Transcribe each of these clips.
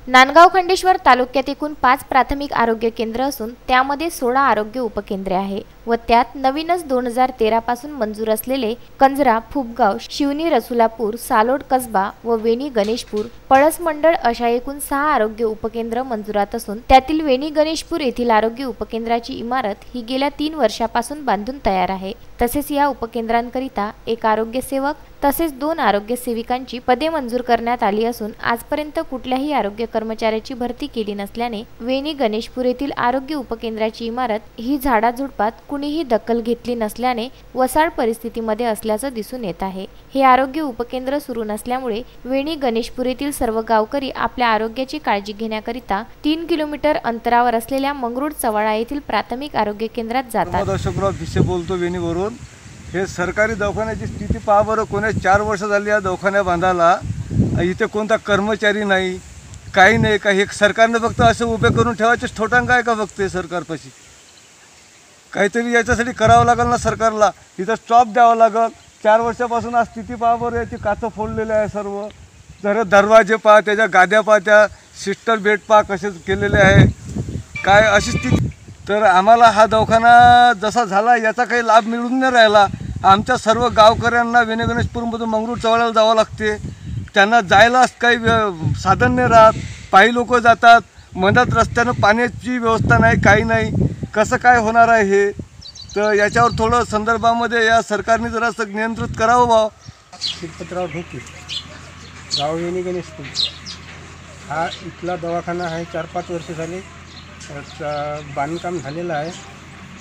नांदगाव खंडेश्वर तालुक्यात एकूण 5 प्राथमिक आरोग्य केंद्र असून त्यामध्ये 16 आरोग्य उपकेंद्रे आहे व त्यात नवीनच 2013 पासून मंजूर असलेले कंजरा, फुबगाव, शिवनी, रसुलापूर, सालोड कसबा व वेणी गणेशपूर, पळस मंडळ अशा एकूण 6 आरोग्य उपकेंद्र मंजुरात असून त्यातील वेणी गणेशपूर येथील आरोग्य उपकेंद्राची इमारत ही गेल्या 3 वर्षापासून बांधून तयार आहे। तसेच या उपकेंद्रांकरिता एक आरोग्य सेवक तसेच 2 आरोग्य सेविकांची पदे मंजूर करण्यात आली असून आजपर्यंत कुठल्याही आरोग्य कर्मचाऱ्याची भरती केली नसल्याने वेणी गणेशपूर येथील आरोग्य उपकेंद्राची इमारत ही झाडाझुडपात कुणीही दखल घेतली नसल्याने वसाळ परिस्थितीमध्ये असल्याचं दिसून येत आहे। हे आरोग्य उपकेंद्र सुरू नसल्यामुळे वेणी गणेशपूर येथील सर्व गावकरी आपल्या आरोग्याची काळजी घेण्याकरिता 3 किलोमीटर अंतरावर असलेल्या मंगरुळ चवाळा येथील प्राथमिक आरोग्य केंद्रात जातात। अशोकराव भिसे बोलतो वेणीवरून। हे सरकारी दवाखान्याची स्थिती पहा बरं। कोणी 4 वर्ष झाली या दवाखान्या बांधायला, इथे कोणता कर्मचारी नाही, काही नाही का। हे सरकारने फक्त असं उभे करून ठेवायचे ठोटांग आहे का फक्त सरकारपाशी? काहीतरी याच्यासाठी करावं लागेल ना सरकारला। इथं स्टॉप द्यावा लागेल। 4 वर्षापासून आज स्थिती पहा बरं। याची काचं फोडलेले आहे सर्व। जर दरवाजे पहा, त्याच्या गाद्या पहा, त्या सिस्टर बेड पहा कसे केलेले आहे, काय अशी स्थिती। तर आम्हाला हा दवाखाना जसा झाला याचा काही लाभ मिळून नाही राहिला। आमच्या सर्व गावकऱ्यांना वेणी गणेशपूरमधून मंगरुळ चवाळ्याला जावं लागते। त्यांना जायलाच काही साधन नाही राहत। पायी लोक जातात, मधात रस्त्यानं पाण्याची व्यवस्था नाही, काही नाही। कसं काय होणार आहे हे? तर याच्यावर थोडं संदर्भामध्ये या सरकारने जरासं नियंत्रित करावं बा। शिरपतराव ढोके, गाव वेणी गणेशपूर। हा इथला दवाखाना आहे। 4-5 वर्ष झाले बांधकाम झालेलं आहे,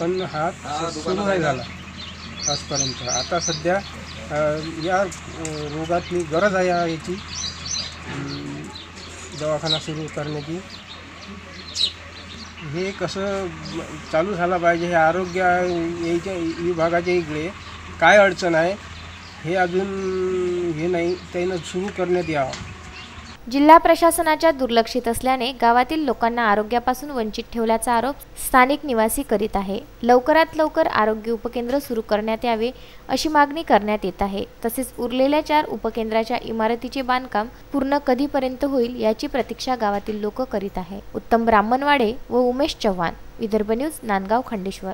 पण हा सुरू नाही झाला आजपर्यंत। आता सध्या या रोगातली गरज आहे याची दवाखाना सुरू करण्याची। हे कसं चालू झालं पाहिजे, हे आरोग्य याच्या विभागाच्या इकडे काय अडचण आहे हे अजून हे नाही, त्यांना सुरू करण्यात यावं। जिल्हा प्रशासनाच्या दुर्लक्षित असल्याने गावातील लोकांना आरोग्यापासून वंचित ठेवल्याचा आरोप स्थानिक निवासी करीत आहे। लवकरात लवकर आरोग्य उपकेंद्र सुरू करण्यात यावे अशी मागणी करण्यात येत आहे। तसेच उरलेल्या 4 उपकेंद्राच्या इमारतीचे बांधकाम पूर्ण कधीपर्यंत होईल याची प्रतीक्षा गावातील लोक करीत आहे। उत्तम ब्राह्मणवाडे व उमेश चव्हाण, विदर्भ न्यूज, नांदगाव खंडेश्वर।